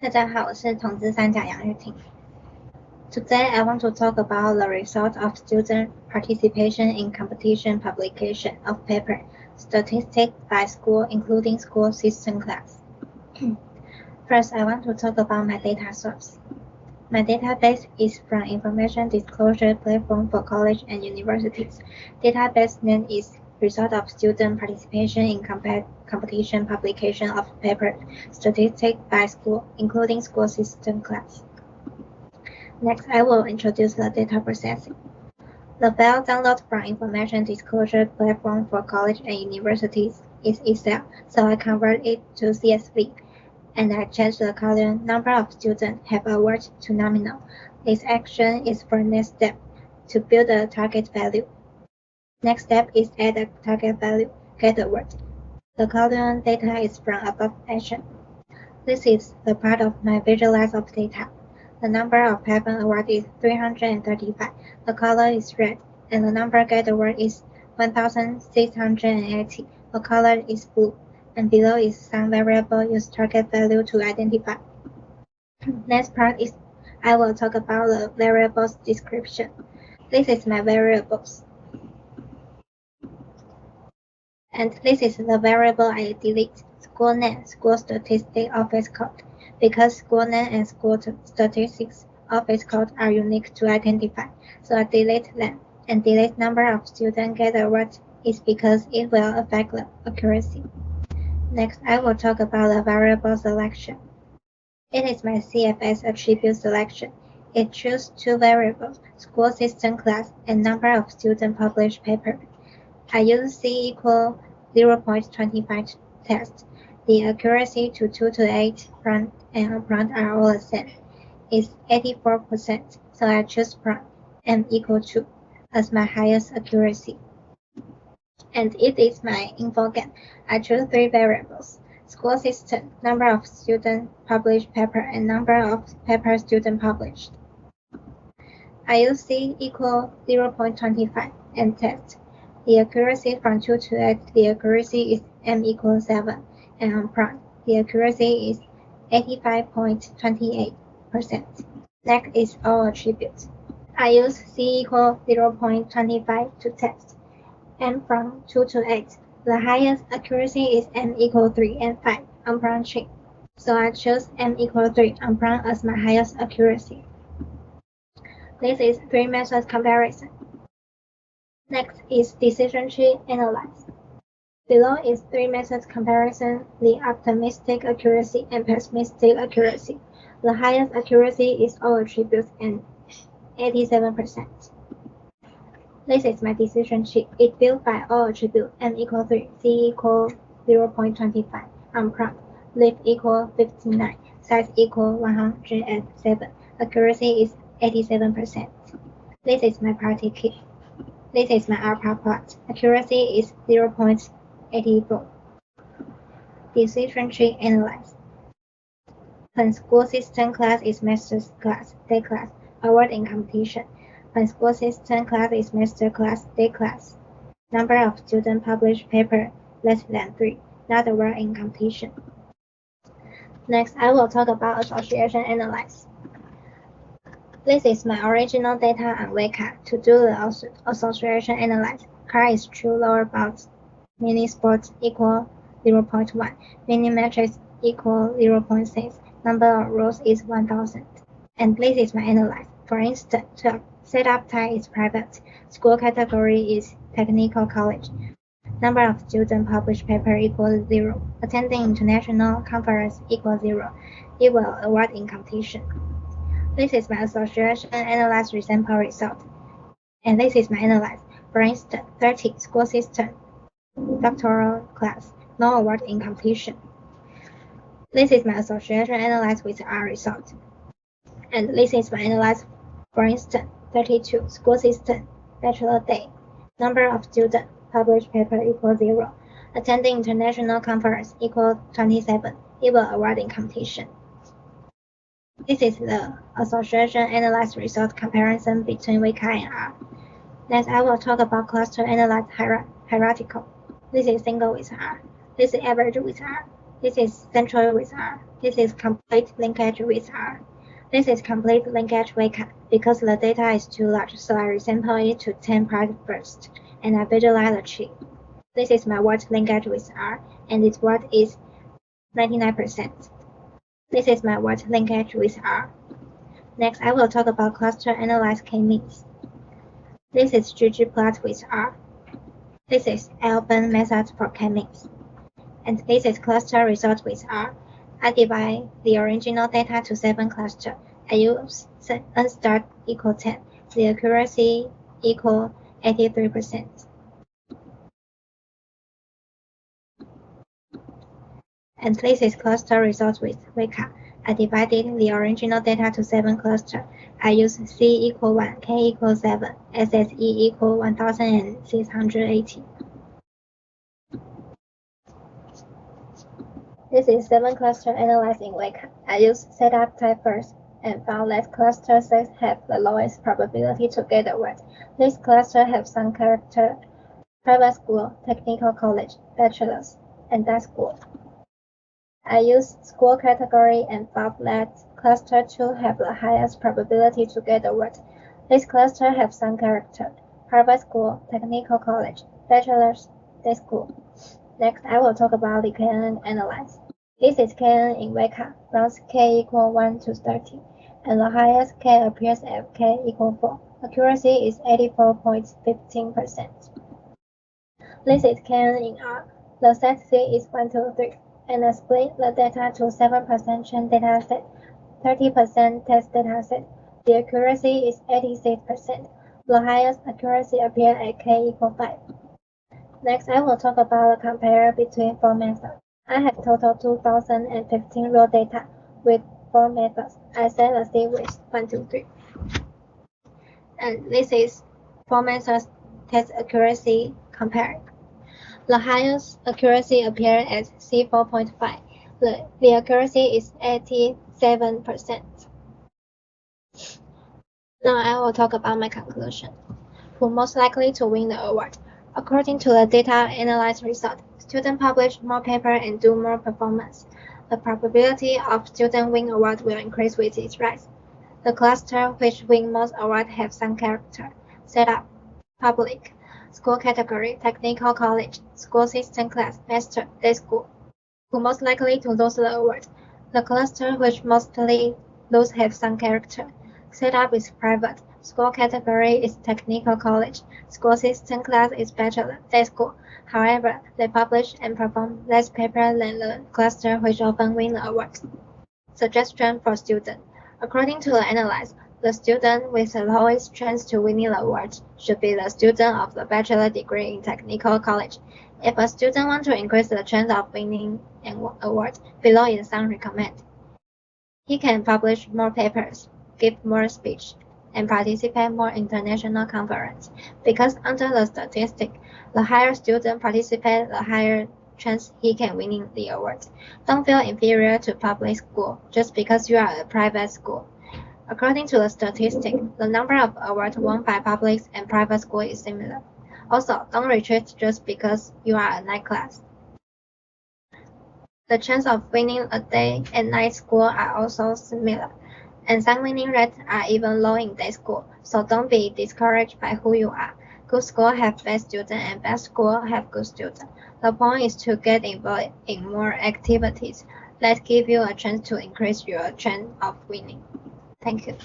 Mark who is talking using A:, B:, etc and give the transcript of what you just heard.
A: 大家好，我是统资三甲杨玉婷。Today, I want to talk about the result of student participation in competition publication of paper, statistics by school, including school system class. First, I want to talk about my data source. My database is from Information Disclosure Platform for College and Universities. Database name is Result of Student Participation in Competition Publication of Paper, Statistics by School, including School System class. Next, I will introduce the data processing. The file downloaded from Information Disclosure Platform for College and Universities is Excel, so I convert it to CSV, and I change the column number of students have award to nominal. This action is for next step to build a target value. Next step is add a target value, get award. The column data is from above action. This is the part of my visualize of data. The number of paper award is 335. The color is red, and the number get award is 1,680. The color is blue, and below is some variable use target value to identify. Next part is I will talk about the variables description. This is my variables. And this is the variable I delete. School name, school statistics office code. Because school name and school statistics office code are unique to identify, so I delete them. And delete number of students get award is because it will affect the accuracy. Next, I will talk about the variable selection. It is my CFS attribute selection. It chooses two variables, school system class and number of student published paper. I use C equal 0.25 test. The accuracy to 2 to 8 prompt and prompt are all the same. It's 84%, so I choose prompt M equal 2 as my highest accuracy. And it is my info game. I choose three variables. School system, number of students published paper, and number of paper student published. I use C equal 0.25 and test. The accuracy from 2 to 8, the accuracy is M equals 7, and on prompt, the accuracy is 85.28%. Next is all attributes. I use C equal 0.25 to test. M from 2 to 8. The highest accuracy is M equal 3 and 5 on prompt tree. So I choose M equal 3 on prompt as my highest accuracy. This is three methods comparison. Next is decision tree analyze. Below is three methods comparison, the optimistic accuracy and pessimistic accuracy. The highest accuracy is all attributes and 87%. This is my decision tree. It built by all attributes M equal 3, C equal 0.25, on prompt, length equal 59, size equal 107. Accuracy is 87%. This is my party key. This is my alpha plot. Accuracy is 0.84. Decision tree analyze. When school system class is master's class, day class, award in competition. When school system class is master class, day class. Number of students published paper less than 3, not award in competition. Next, I will talk about association analyze. This is my original data on Weka. To do the association analyze, car is true lower bounds, mini sports equal 0.1, mini matrix equal 0.6, number of rows is 1000. And this is my analyze. For instance, 12. Setup type is private. School category is technical college. Number of students published paper equals 0. Attending international conference equals 0. It will award in competition. This is my association analyze sample result. And this is my analyze. For instance, 30 school system, doctoral class, no award in competition. This is my association analyze with R result. And this is my analyze. For instance, 32 school system, bachelor day, number of students published paper equals 0. Attending international conference equals 27. It will award in competition. This is the association analyze result comparison between Weka and R. Next, I will talk about cluster analyze hierarchical. This is single with R. This is average with R. This is central with R. This is complete linkage with R. This is complete linkage wake-up. Because the data is too large, so I resample it to 10 parts first, and I visualize the tree. This is my word linkage with R, and its word is 99%. This is my word linkage with R. Next, I will talk about cluster analyze k-means. This is ggplot with R. This is L-band method for k-means. And this is cluster result with R. I divide the original data to 7 clusters. I use n start equal 10. The accuracy equal 83%. And this is cluster result with wake-up. I divided the original data to 7 clusters. I use C equal 1, K equal 7, SSE equal 1680. This is 7 cluster analyzed in wake-up. I use setup type first and found that cluster 6 have the lowest probability to get a word. This cluster have some character: private school, technical college, bachelor's, and that school. I use school category and found that cluster 2 have the highest probability to get a word. This cluster have some character: private school, technical college, bachelor's, day school. Next, I will talk about the KNN analyze. This is KNN in wake-up, runs K equal 1 to 30, and the highest K appears at K equal 4. Accuracy is 84.15%. This is KNN in R. The set C is 1 to 3, and I split the data to 7% chain dataset, 30% test dataset. The accuracy is 86%. The highest accuracy appears at K equal 5. Next, I will talk about the compare between 4 methods. I have total 2015 raw data with 4 methods. I set the C with 1, 2, 3. And this is 4 methods test accuracy compared. The highest accuracy appears at C 4.5. The accuracy is 87%. Now I will talk about my conclusion. Who most likely to win the award? According to the data analysis result, students publish more paper and do more performance. The probability of student win award will increase with its rise. The cluster which win most awards have some character: setup, public, school category, technical college, school system class, master, day school. Who most likely to lose the award? The cluster which mostly lose have some character. Setup is private. School category is technical college. School system class is bachelor, day school. However, they publish and perform less paper than the cluster which often win the award. Suggestion for students. According to the analysis, the student with the lowest chance to winning the award should be the student of the bachelor degree in technical college. If a student wants to increase the chance of winning an award, below is some recommend. He can publish more papers, give more speech, and participate more international conference. Because under the statistic, the higher student participate, the higher chance he can winning the award. Don't feel inferior to public school just because you are a private school. According to the statistic, the number of awards won by public and private school is similar. Also, don't retreat just because you are a night class. The chance of winning a day and night school are also similar, and some winning rates are even low in day school, so don't be discouraged by who you are. Good school have bad students and bad school have good students. The point is to get involved in more activities that give you a chance to increase your chance of winning. Thank you.